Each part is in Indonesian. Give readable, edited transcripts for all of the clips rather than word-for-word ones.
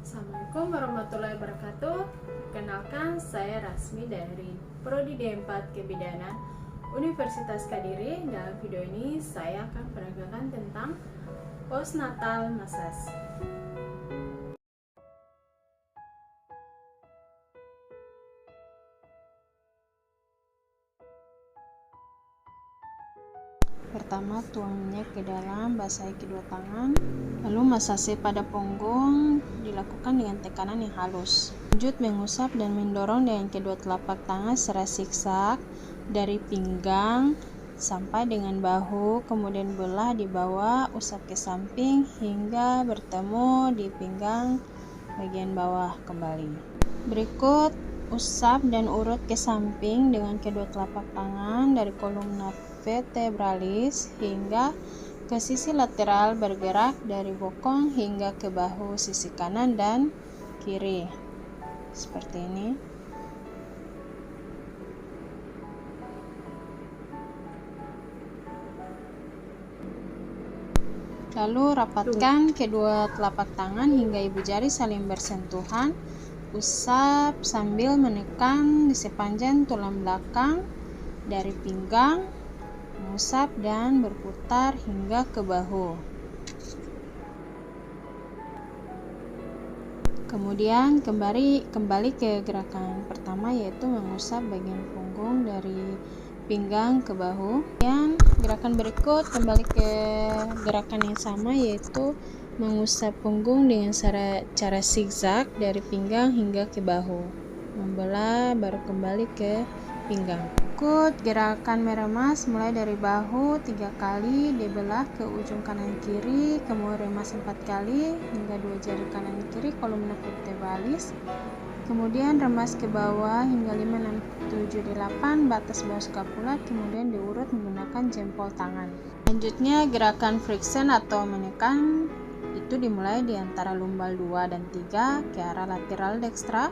Assalamualaikum warahmatullahi wabarakatuh. Kenalkan, saya Rasmi dari Prodi D4 Kebidanan Universitas Kediri. Dalam video ini saya akan menerangkan tentang postnatal massage. Pertama, tuang minyak ke dalam, basahi kedua tangan, lalu masase pada punggung dilakukan dengan tekanan yang halus. Lanjut mengusap dan mendorong dengan kedua telapak tangan secara zigzag dari pinggang sampai dengan bahu, kemudian belah di bawah, usap ke samping hingga bertemu di pinggang bagian bawah kembali. Berikut, usap dan urut ke samping dengan kedua telapak tangan dari kolumna vertebralis hingga ke sisi lateral, bergerak dari bokong hingga ke bahu sisi kanan dan kiri seperti ini. Lalu rapatkan kedua telapak tangan hingga ibu jari saling bersentuhan. Usap sambil menekan di sepanjang tulang belakang dari pinggang, mengusap dan berputar hingga ke bahu. Kemudian kembali ke gerakan pertama, yaitu mengusap bagian punggung dari pinggang ke bahu. Dan gerakan berikut kembali ke gerakan yang sama, yaitu mengusap punggung dengan cara zigzag dari pinggang hingga ke bahu, membelah baru kembali ke pinggang. Ikut gerakan meremas mulai dari bahu 3 kali, dibelah ke ujung kanan kiri, kemudian remas 4 kali hingga 2 jari kanan kiri kolumna vertebralis, kemudian remas ke bawah hingga 5, 6, 7, 8 batas bawah skapula, kemudian diurut menggunakan jempol tangan. Selanjutnya gerakan friction atau menekan, itu dimulai di antara lumbal 2 dan 3 ke arah lateral dekstra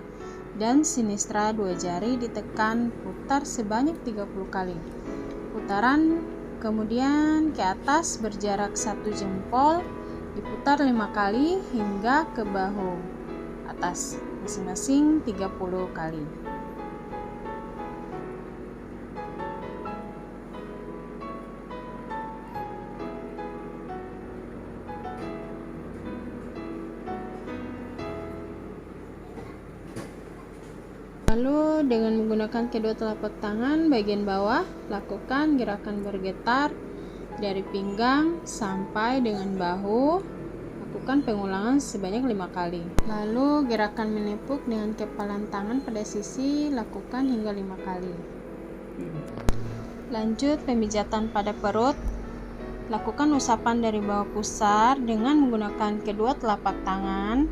dan sinistra, 2 jari ditekan, putar sebanyak 30 kali. Putaran kemudian ke atas berjarak 1 jempol, diputar 5 kali hingga ke bahu atas, masing-masing 30 kali. Lalu dengan menggunakan kedua telapak tangan bagian bawah, lakukan gerakan bergetar dari pinggang sampai dengan bahu. Lakukan pengulangan sebanyak 5 kali. Lalu gerakan menepuk dengan kepalan tangan pada sisi, lakukan hingga 5 kali. Lanjut pemijatan pada perut. Lakukan usapan dari bawah pusar dengan menggunakan kedua telapak tangan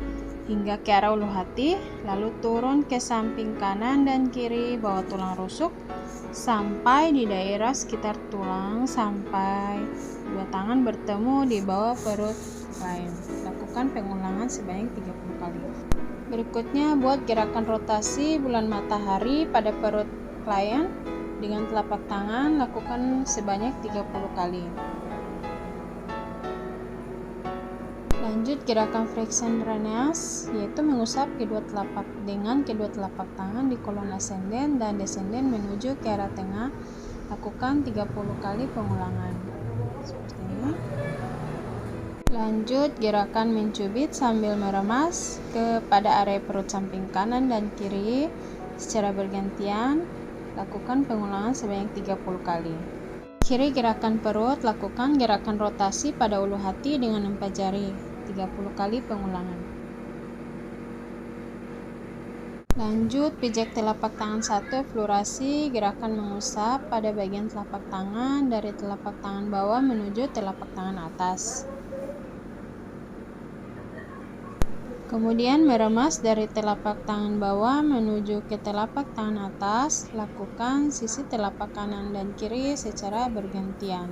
hingga ke arah ulu hati, lalu turun ke samping kanan dan kiri bawah tulang rusuk sampai di daerah sekitar tulang, sampai dua tangan bertemu di bawah perut klien. Lakukan pengulangan sebanyak 30 kali. Berikutnya, buat gerakan rotasi bulan matahari pada perut klien dengan telapak tangan, lakukan sebanyak 30 kali. Lanjut gerakan friction drainage, yaitu mengusap dengan kedua telapak tangan di kolon ascending dan descending menuju ke arah tengah. Lakukan 30 kali pengulangan seperti ini. Lanjut gerakan mencubit sambil meremas kepada area perut samping kanan dan kiri secara bergantian. Lakukan pengulangan sebanyak 30 kali. Akhiri gerakan perut, lakukan gerakan rotasi pada ulu hati dengan 4 jari, 30 kali pengulangan. Lanjut pijak telapak tangan 1, flurasi, gerakan mengusap pada bagian telapak tangan dari telapak tangan bawah menuju telapak tangan atas. Kemudian meremas dari telapak tangan bawah menuju ke telapak tangan atas. Lakukan sisi telapak kanan dan kiri secara bergantian.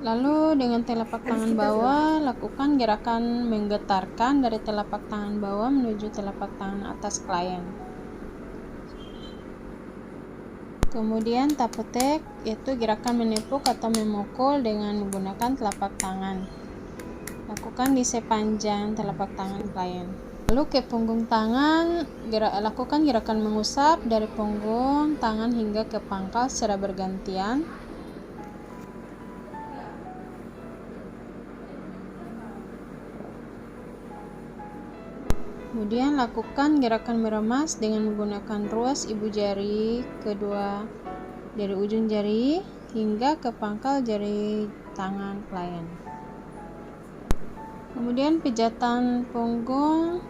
Lalu dengan telapak tangan bawah, lakukan gerakan menggetarkan dari telapak tangan bawah menuju telapak tangan atas klien. Kemudian tapotek yaitu gerakan menepuk atau memukul dengan menggunakan telapak tangan. Lakukan di sepanjang telapak tangan klien. Lalu ke punggung tangan, lakukan gerakan mengusap dari punggung tangan hingga ke pangkal secara bergantian. Kemudian lakukan gerakan meremas dengan menggunakan ruas ibu jari kedua dari ujung jari hingga ke pangkal jari tangan klien. Kemudian pijatan punggung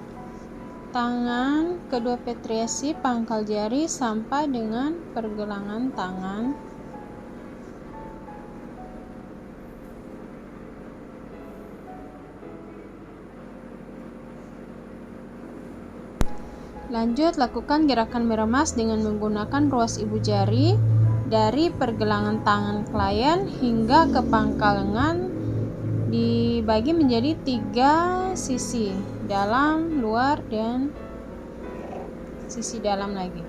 tangan kedua petriasi pangkal jari sampai dengan pergelangan tangan. Lanjut, lakukan gerakan meremas dengan menggunakan ruas ibu jari dari pergelangan tangan klien hingga ke pangkal lengan, dibagi menjadi 3 sisi, dalam, luar, dan sisi dalam lagi.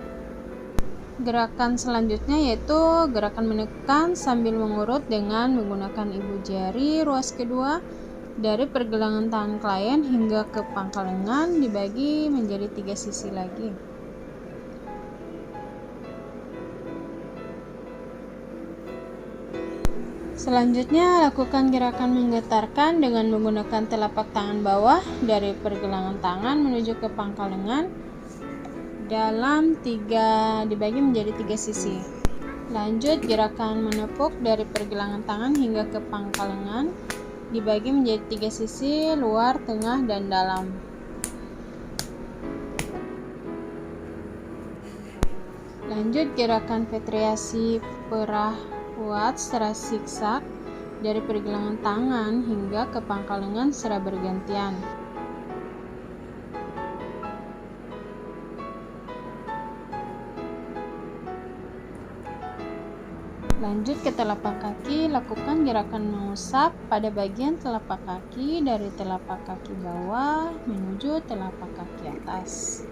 Gerakan selanjutnya yaitu gerakan menekan sambil mengurut dengan menggunakan ibu jari ruas kedua dari pergelangan tangan klien hingga ke pangkal lengan, dibagi menjadi 3 sisi lagi. Selanjutnya, lakukan gerakan menggetarkan dengan menggunakan telapak tangan bawah dari pergelangan tangan menuju ke pangkal lengan, dibagi menjadi 3 sisi. Lanjut, gerakan menepuk dari pergelangan tangan hingga ke pangkal lengan, dibagi menjadi 3 sisi, luar, tengah, dan dalam. Lanjut, gerakan petriasi perah kuat secara zigzag dari pergelangan tangan hingga ke pangkal lengan secara bergantian. Lanjut ke telapak kaki, lakukan gerakan mengusap pada bagian telapak kaki dari telapak kaki bawah menuju telapak kaki atas.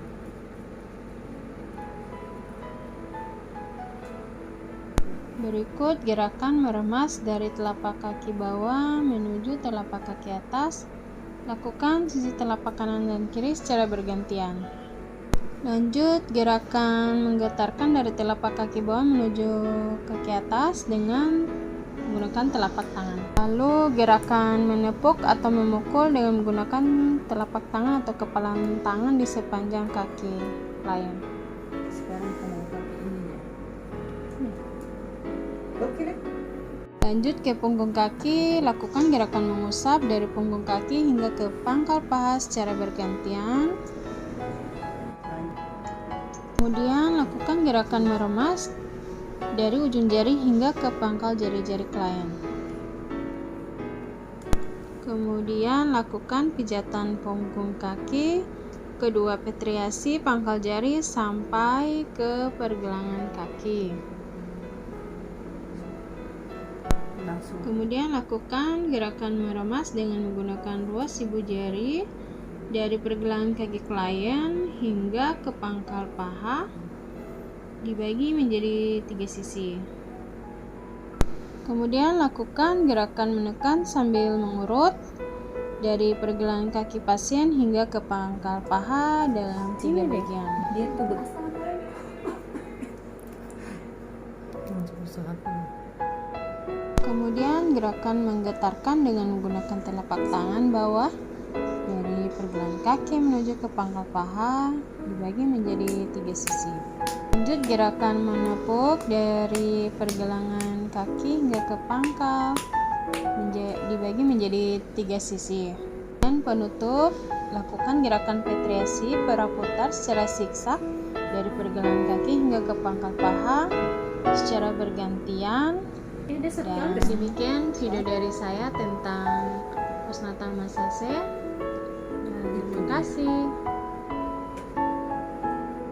Berikut gerakan meremas dari telapak kaki bawah menuju telapak kaki atas. Lakukan sisi telapak kanan dan kiri secara bergantian. Lanjut, gerakan menggetarkan dari telapak kaki bawah menuju kaki atas dengan menggunakan telapak tangan. Lalu gerakan menepuk atau memukul dengan menggunakan telapak tangan atau kepalan tangan di sepanjang kaki klien. Sekarang kamu pakai ini ya. Oke deh. Lanjut ke punggung kaki, lakukan gerakan mengusap dari punggung kaki hingga ke pangkal paha secara bergantian. Kemudian lakukan gerakan meremas dari ujung jari hingga ke pangkal jari-jari klien. Kemudian lakukan pijatan punggung kaki kedua petriasi pangkal jari sampai ke pergelangan kaki. Kemudian lakukan gerakan meremas dengan menggunakan ruas ibu jari dari pergelangan kaki klien hingga ke pangkal paha, dibagi menjadi 3 sisi. Kemudian lakukan gerakan menekan sambil mengurut dari pergelangan kaki pasien hingga ke pangkal paha dalam 3 bagian. Dia tuh Kemudian gerakan menggetarkan dengan menggunakan telapak tangan bawah dari pergelangan kaki menuju ke pangkal paha, dibagi menjadi 3 sisi. Lanjut, gerakan menepuk dari pergelangan kaki hingga ke pangkal, dibagi menjadi 3 sisi. Dan penutup, lakukan gerakan petriasi peraputar secara zigzag dari pergelangan kaki hingga ke pangkal paha secara bergantian. Dan demikian video dari saya tentang postnatal massage. Terima kasih.